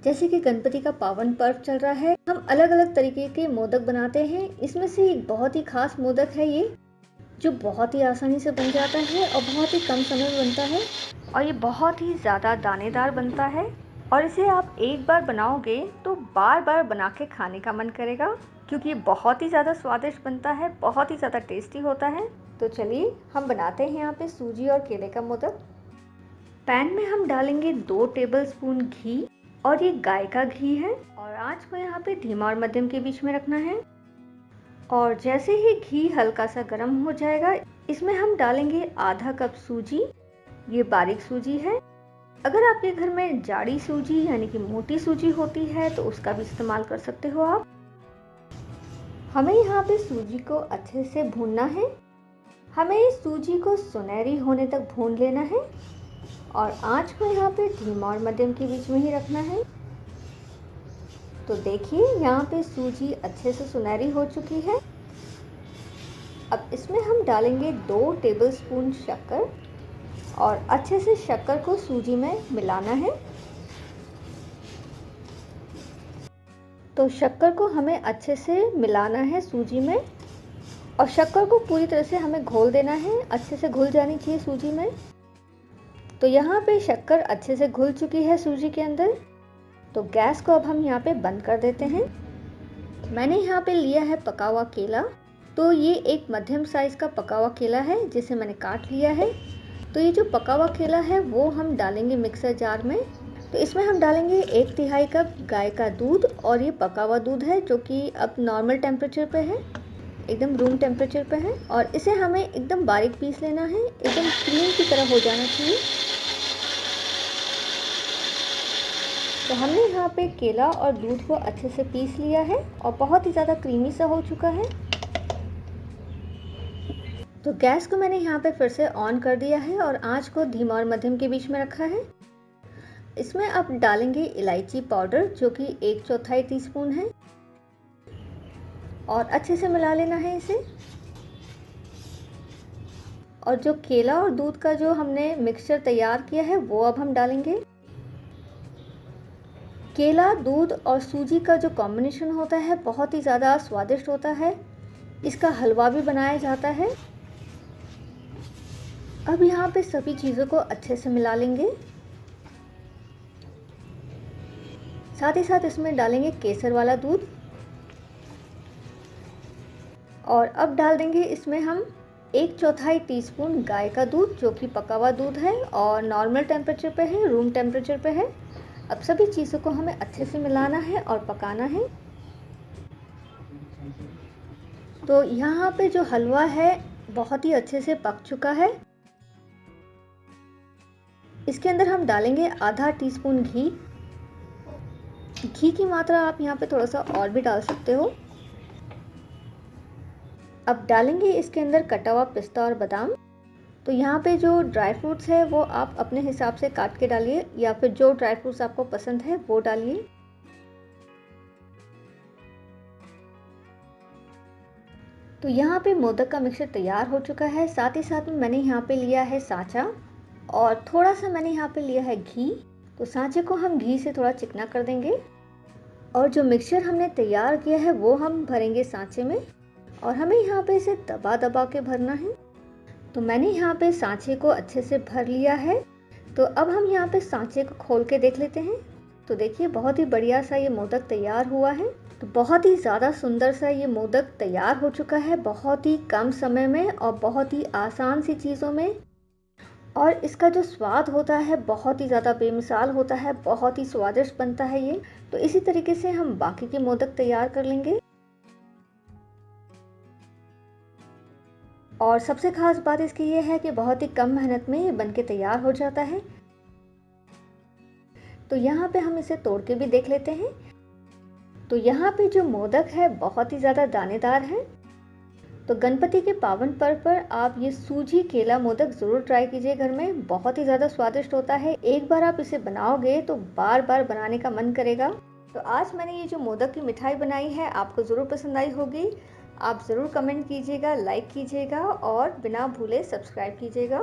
जैसे कि गणपति का पावन पर्व चल रहा है, हम अलग अलग तरीके के मोदक बनाते हैं। इसमें से एक बहुत ही खास मोदक है ये, जो बहुत ही आसानी से बन जाता है और बहुत ही कम समय में बनता है और ये बहुत ही ज़्यादा दानेदार बनता है और इसे आप एक बार बनाओगे तो बार बार बना के खाने का मन करेगा, क्योंकि ये बहुत ही ज़्यादा स्वादिष्ट बनता है, बहुत ही ज़्यादा टेस्टी होता है। तो चलिए हम बनाते हैं यहाँ पे सूजी और केले का मोदक। पैन में हम डालेंगे 2 टेबलस्पून घी और ये गाय का घी है और आंच को यहाँ पे धीमा और मध्यम के बीच में रखना है। और जैसे ही घी हल्का सा गर्म हो जाएगा, इसमें हम डालेंगे आधा कप सूजी। ये बारीक सूजी है। अगर आपके घर में जाड़ी सूजी यानी कि मोटी सूजी होती है तो उसका भी इस्तेमाल कर सकते हो आप। हमें यहाँ पे सूजी को अच्छे से भूनना है। हमें इस सूजी को सुनहरी होने तक भून लेना है और आंच को यहाँ पे धीमा और मध्यम के बीच में ही रखना है। तो देखिए यहाँ पे सूजी अच्छे से सुनहरी हो चुकी है। अब इसमें हम डालेंगे 2 टेबलस्पून शक्कर और अच्छे से शक्कर को सूजी में मिलाना है। तो शक्कर को हमें अच्छे से मिलाना है सूजी में और शक्कर को पूरी तरह से हमें घोल देना है, अच्छे से घुल जानी चाहिए सूजी में। तो यहाँ पे शक्कर अच्छे से घुल चुकी है सूजी के अंदर। तो गैस को अब हम यहाँ पे बंद कर देते हैं। मैंने यहाँ पे लिया है पका हुआ केला। तो ये एक मध्यम साइज का पका हुआ केला है जिसे मैंने काट लिया है। तो ये जो पका हुआ केला है वो हम डालेंगे मिक्सर जार में। तो इसमें हम डालेंगे 1/3 कप गाय का दूध और ये पका हुआ दूध है जो कि अब नॉर्मल टेम्परेचर पे है, एकदम रूम टेम्परेचर पे है। और इसे हमें एकदम बारीक पीस लेना है, एकदम क्रीम की तरह हो जाना चाहिए। तो हमने यहाँ पे केला और दूध को अच्छे से पीस लिया है और बहुत ही ज़्यादा क्रीमी सा हो चुका है। तो गैस को मैंने यहाँ पे फिर से ऑन कर दिया है और आंच को धीमा और मध्यम के बीच में रखा है। इसमें अब डालेंगे इलायची पाउडर जो कि 1/4 टीस्पून है और अच्छे से मिला लेना है इसे। और जो केला और दूध का जो हमने मिक्सचर तैयार किया है वो अब हम डालेंगे। केला, दूध और सूजी का जो कॉम्बिनेशन होता है बहुत ही ज़्यादा स्वादिष्ट होता है। इसका हलवा भी बनाया जाता है। अब यहाँ पे सभी चीज़ों को अच्छे से मिला लेंगे। साथ ही साथ इसमें डालेंगे केसर वाला दूध और अब डाल देंगे इसमें हम 1/4 टीस्पून गाय का दूध जो कि पका हुआ दूध है और नॉर्मल टेम्परेचर पे है, रूम टेम्परेचर पे है। अब सभी चीज़ों को हमें अच्छे से मिलाना है और पकाना है। तो यहाँ पे जो हलवा है बहुत ही अच्छे से पक चुका है। इसके अंदर हम डालेंगे आधा टीस्पून घी। घी की मात्रा आप यहाँ पे थोड़ा सा और भी डाल सकते हो। अब डालेंगे इसके अंदर कटा हुआ पिस्ता और बादाम। तो यहाँ पे जो ड्राई फ्रूट्स है वो आप अपने हिसाब से काट के डालिए या फिर जो ड्राई फ्रूट्स आपको पसंद है वो डालिए। तो यहाँ पे मोदक का मिक्सचर तैयार हो चुका है। साथ ही साथ में मैंने यहाँ पे लिया है सांचा और थोड़ा सा मैंने यहाँ पे लिया है घी। तो सांचे को हम घी से थोड़ा चिकना कर देंगे और जो मिक्सचर हमने तैयार किया है वो हम भरेंगे सांचे में और हमें यहाँ पे इसे दबा दबा के भरना है। तो मैंने यहाँ पे सांचे को अच्छे से भर लिया है। तो अब हम यहाँ पे सांचे को खोल के देख लेते हैं। तो देखिए बहुत ही बढ़िया सा ये मोदक तैयार हुआ है। तो बहुत ही ज़्यादा सुंदर सा ये मोदक तैयार हो चुका है, बहुत ही कम समय में और बहुत ही आसान सी चीज़ों में। और इसका जो स्वाद होता है बहुत ही ज़्यादा बेमिसाल होता है, बहुत ही स्वादिष्ट बनता है ये। तो इसी तरीके से हम बाकी के मोदक तैयार कर लेंगे। और सबसे खास बात इसकी ये है कि बहुत ही कम मेहनत में ये बनके तैयार हो जाता है। तो यहाँ पे हम इसे तोड़ के भी देख लेते हैं। तो यहाँ पे जो मोदक है बहुत ही ज़्यादा दानेदार है। तो गणपति के पावन पर्व पर आप ये सूजी केला मोदक ज़रूर ट्राई कीजिए घर में, बहुत ही ज़्यादा स्वादिष्ट होता है। एक बार आप इसे बनाओगे तो बार बार बनाने का मन करेगा। तो आज मैंने ये जो मोदक की मिठाई बनाई है आपको ज़रूर पसंद आई होगी। आप ज़रूर कमेंट कीजिएगा, लाइक कीजिएगा और बिना भूले सब्सक्राइब कीजिएगा।